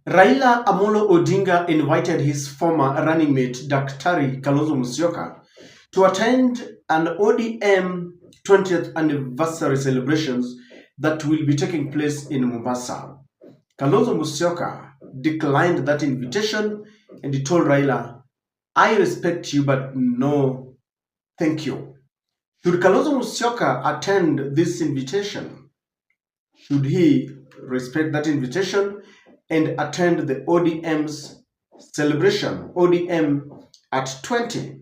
Raila Amolo Odinga invited his former running mate, Daktari Kalonzo Musyoka, to attend an ODM 20th anniversary celebrations that will be taking place in Mombasa. Kalonzo Musyoka declined that invitation and he told Raila, I respect you, but no, thank you. Should Kalonzo Musyoka attend this invitation? Should he respect that invitation and attend the ODM's celebration, ODM at 20?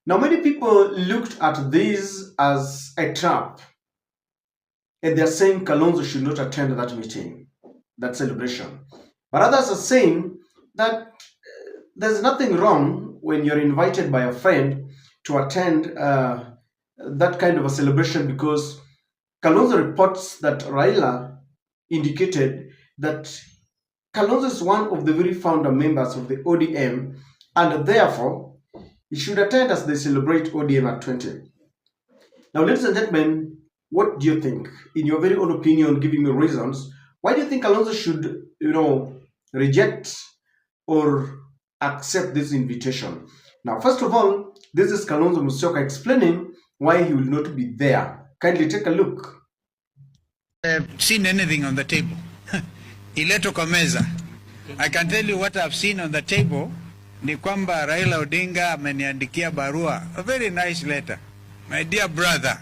Now, many people looked at this as a trap, and they're saying Kalonzo should not attend that meeting, that celebration. But others are saying that there's nothing wrong when you're invited by a friend to attend that kind of a celebration, because Kalonzo reports that Raila indicated that Kalonzo is one of the very founder members of the ODM, and therefore he should attend as they celebrate ODM at 20. Now, ladies and gentlemen, what do you think? In your very own opinion, giving me reasons, why do you think Kalonzo should, reject or accept this invitation? Now, first of all, this is Kalonzo Musyoka explaining why he will not be there. Kindly take a look. Seen anything on the table? Ileto kwa meza. I can tell you what I've seen on the table. Ni kwamba Raila Odinga ameniandikia barua, a very nice letter. My dear brother,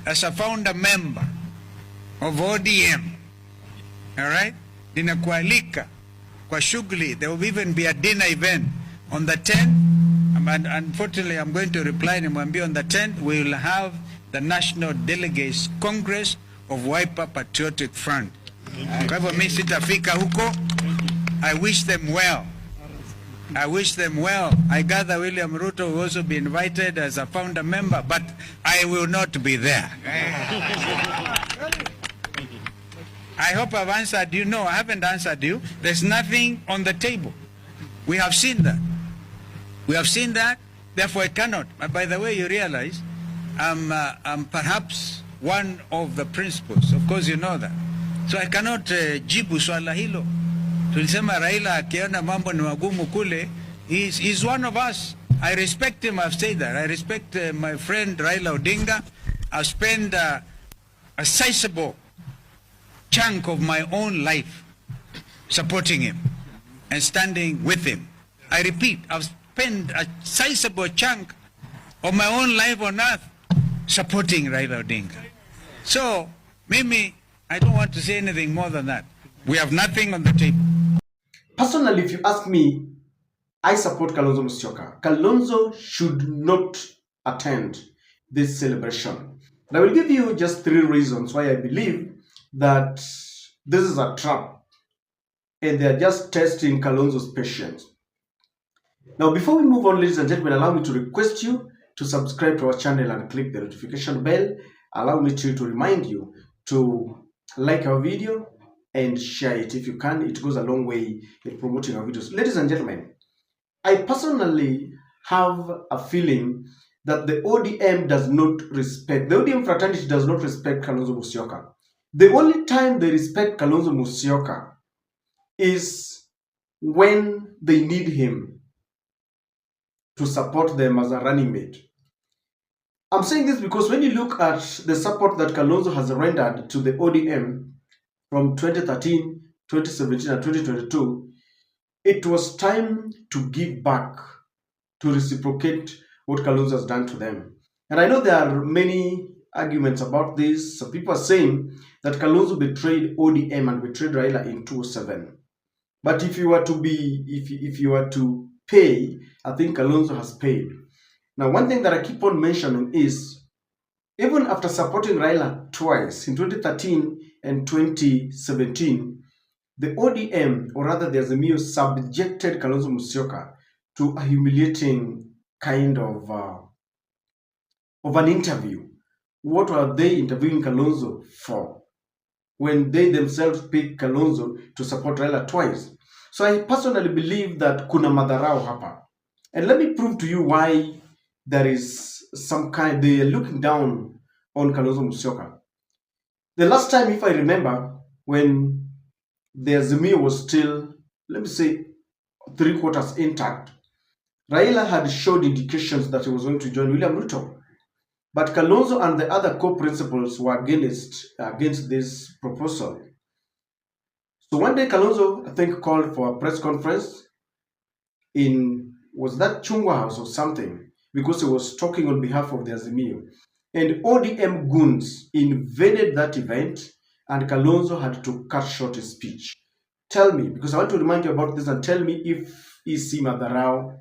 as a founder member of ODM, all right, ninakualika kwa shughuli. There will even be a dinner event on the 10th. And unfortunately, I'm going to reply nimwambie on the 10th, we will have the National Delegates Congress of Wiper Patriotic Front. Kwa hivyo mimi sitafika huko. I wish them well. I wish them well. I gather William Ruto will also be invited as a founder member, but I will not be there. I hope I've answered you. No, I haven't answered you. There's nothing on the table. We have seen that. We have seen that. Therefore, I cannot. By the way, you realize I'm perhaps one of the principals. Of course, you know that. So I cannot jibu swala hilo. Tulisema Raila akiona mambo ni magumu kule, he's one of us. I respect him, I've said that. I respect my friend Raila Odinga. I've spent a sizable chunk of my own life supporting him and standing with him. I repeat, I've spent a sizable chunk of my own life on earth supporting Raila Odinga. So, Mimi, I don't want to say anything more than that. We have nothing on the table. Personally, if you ask me, I support Kalonzo Musyoka. Kalonzo should not attend this celebration. And I will give you just 3 reasons why I believe that this is a trap and they are just testing Kalonzo's patience. Now, before we move on, ladies and gentlemen, allow me to request you to subscribe to our channel and click the notification bell. Allow me to remind you to like our video and share it if you can. It goes a long way in promoting our videos. Ladies and gentlemen, I personally have a feeling that the ODM does not respect, the ODM fraternity does not respect Kalonzo Musyoka. The only time they respect Kalonzo Musyoka is when they need him to support them as a running mate. I'm saying this because when you look at the support that Kalonzo has rendered to the ODM from 2013, 2017, and 2022, it was time to give back, to reciprocate what Kalonzo has done to them. And I know there are many arguments about this. So people are saying that Kalonzo betrayed ODM and betrayed Raila in 2007. But if you were to be, if you were to pay, I think Kalonzo has paid. Now, one thing that I keep on mentioning is, even after supporting Raila twice, in 2013 and 2017, the ODM, or rather the Azimio, subjected Kalonzo Musyoka to a humiliating kind of an interview. What were they interviewing Kalonzo for when they themselves picked Kalonzo to support Raila twice? So I personally believe that kuna madharau hapa. And let me prove to you why there is some kind, they are looking down on Kalonzo Musyoka. The last time, if I remember, when the Azimio was still let me say, three quarters intact, Raila had showed indications that he was going to join William Ruto. But Kalonzo and the other co-principals were against this proposal. So one day Kalonzo, I think, called for a press conference in, was that Chungwa House or something, because he was talking on behalf of the Azimio. And ODM goons invaded that event, and Kalonzo had to cut short his speech. Tell me, because I want to remind you about this, and tell me if EC Madarao.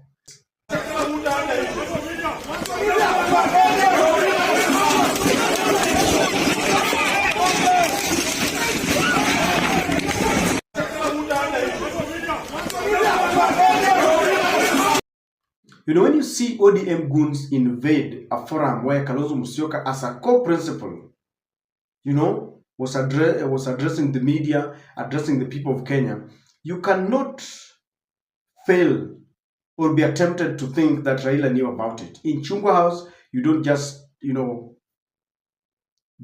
You know, when you see ODM goons invade a forum where Kalonzo Musyoka, as a co-principal, you know, was addressing the media, addressing the people of Kenya, you cannot fail or be tempted to think that Raila knew about it. In Chungwa House, you don't just, you know,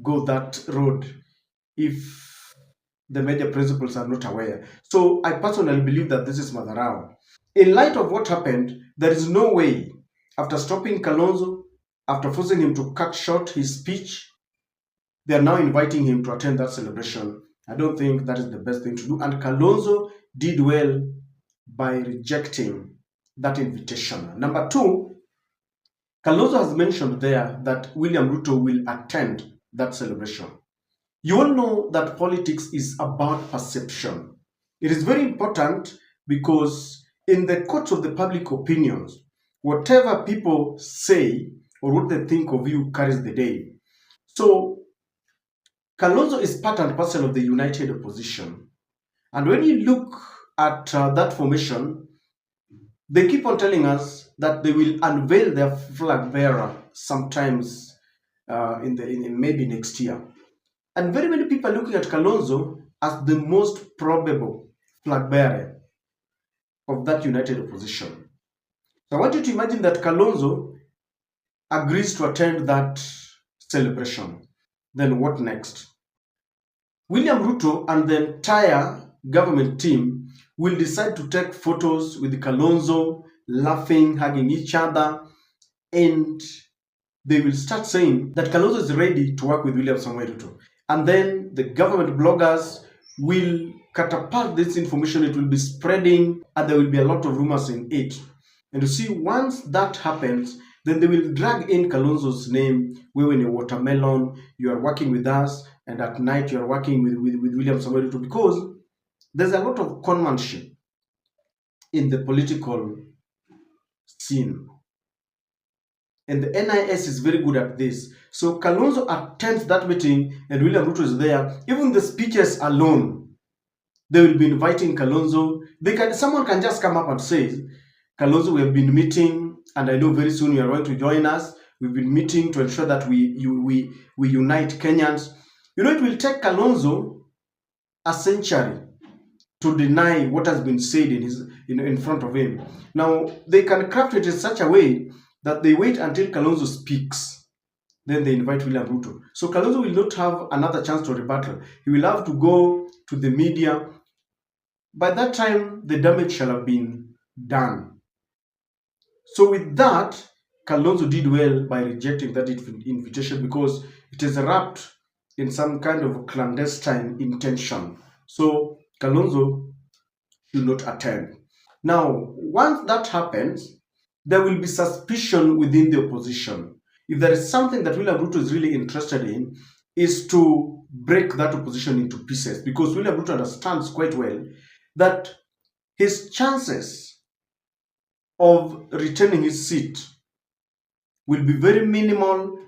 go that road if the major principals are not aware. So I personally believe that this is Madharao. In light of what happened, there is no way, after stopping Kalonzo, after forcing him to cut short his speech, they are now inviting him to attend that celebration. I don't think that is the best thing to do. And Kalonzo did well by rejecting that invitation. Number two, Kalonzo has mentioned there that William Ruto will attend that celebration. You all know that politics is about perception. It is very important because in the courts of the public opinions, whatever people say or what they think of you carries the day. So Kalonzo is part and parcel of the united opposition. And when you look at that formation, they keep on telling us that they will unveil their flag bearer sometimes in maybe next year. And very many people are looking at Kalonzo as the most probable flag bearer of that united opposition. So I want you to imagine that Kalonzo agrees to attend that celebration. Then what next? William Ruto and the entire government team will decide to take photos with Kalonzo, laughing, hugging each other, and they will start saying that Kalonzo is ready to work with William Samoei Ruto. And then the government bloggers will catapult this information, it will be spreading, and there will be a lot of rumors in it. And you see, once that happens, then they will drag in Kalonzo's name, where when you're watermelon, you are working with us, and at night you are working with William Samoei Ruto, because there's a lot of conmanship in the political scene. And the NIS is very good at this. So Kalonzo attends that meeting and William Ruto is there. Even the speeches alone, they will be inviting Kalonzo. Someone can just come up and say, Kalonzo, we have been meeting and I know very soon you are going to join us. We've been meeting to ensure that we unite Kenyans. You know, it will take Kalonzo a century to deny what has been said in front of him. Now, they can craft it in such a way that they wait until Kalonzo speaks, then they invite William Ruto. So Kalonzo will not have another chance to rebuttal. He will have to go to the media. By that time, the damage shall have been done. So with that, Kalonzo did well by rejecting that invitation because it is wrapped in some kind of clandestine intention. So Kalonzo should not attend. Now, once that happens, there will be suspicion within the opposition. If there is something that William Ruto is really interested in, is to break that opposition into pieces, because William Ruto understands quite well that his chances of retaining his seat will be very minimal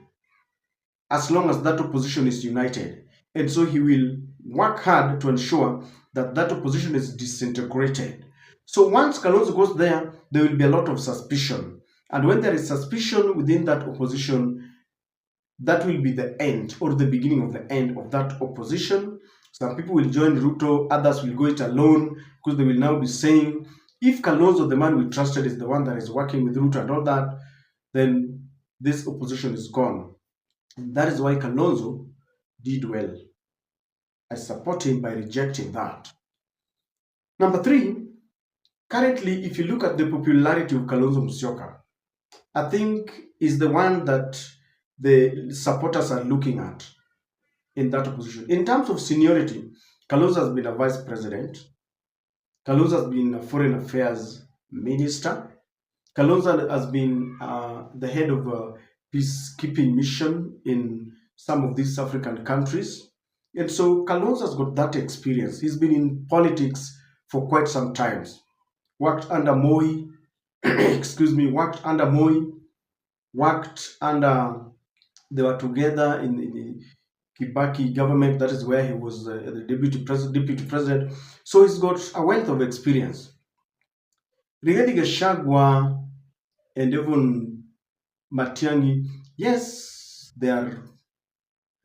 as long as that opposition is united. And so he will work hard to ensure that that opposition is disintegrated. So once Kalonzo goes there, there will be a lot of suspicion. And when there is suspicion within that opposition, that will be the end or the beginning of the end of that opposition. Some people will join Ruto, others will go it alone, because they will now be saying, if Kalonzo, the man we trusted, is the one that is working with Ruto and all that, then this opposition is gone. And that is why Kalonzo did well. I support him by rejecting that. Number three, Currently, if you look at the popularity of Kalonzo Musyoka, I think is the one that the supporters are looking at in that opposition. In terms of seniority, Kalonzo has been a vice president. Kalonzo has been a foreign affairs minister. Kalonzo has been the head of a peacekeeping mission in some of these African countries. And so Kalonzo has got that experience. He's been in politics for quite some time. Worked under Moi, excuse me, worked under Moi, worked under, they were together in the Kibaki government. That is where he was the deputy president. So he's got a wealth of experience. Rigathi Gachagua and even Matiang'i, yes, they are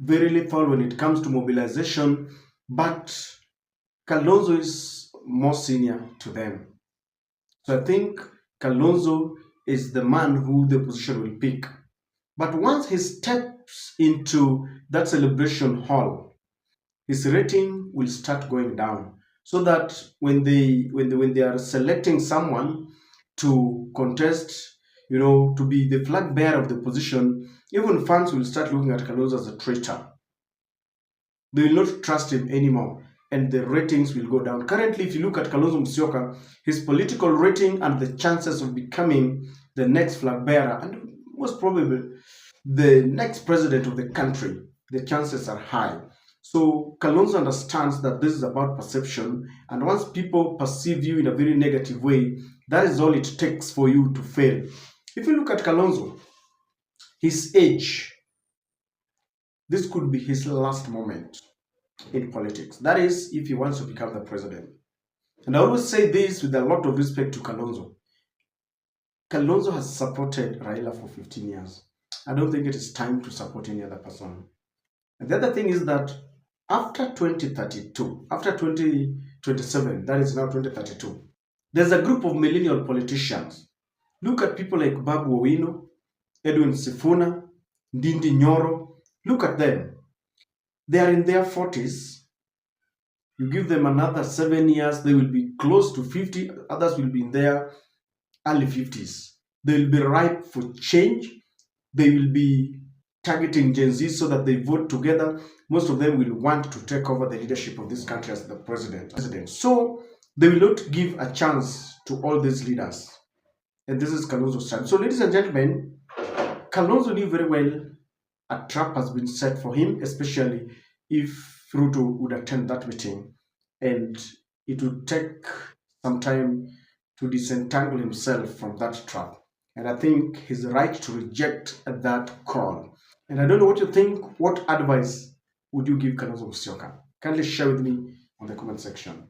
very lethal when it comes to mobilization, but Kalonzo is more senior to them. So I think Kalonzo is the man who the opposition will pick. But once he steps into that celebration hall, his rating will start going down. So that when they are selecting someone to contest, to be the flag bearer of the opposition, even fans will start looking at Kalonzo as a traitor. They will not trust him anymore, and the ratings will go down. Currently, if you look at Kalonzo Musyoka, his political rating and the chances of becoming the next flag bearer and most probably the next president of the country, the chances are high. So Kalonzo understands that this is about perception, and once people perceive you in a very negative way, that is all it takes for you to fail. If you look at Kalonzo, his age, this could be his last moment in politics. That is, if he wants to become the president. And I always say this with a lot of respect to Kalonzo. Kalonzo has supported Raila for 15 years. I don't think it is time to support any other person. And the other thing is that after 2032, after 2027, that is now 2032, there's a group of millennial politicians. Look at people like Babu Owino, Edwin Sifuna, Ndindi Nyoro. Look at them. They are in their 40s. You give them another 7 years, they will be close to 50. Others will be in their early 50s. They will be ripe for change. They will be targeting Gen Z so that they vote together. Most of them will want to take over the leadership of this country as the president. So they will not give a chance to all these leaders. And this is Kalonzo's time. So ladies and gentlemen, Kalonzo knew very well a trap has been set for him, especially if Ruto would attend that meeting. And it would take some time to disentangle himself from that trap. And I think he's right to reject that call. And I don't know what you think. What advice would you give Kalonzo Musyoka? Kindly share with me on the comment section.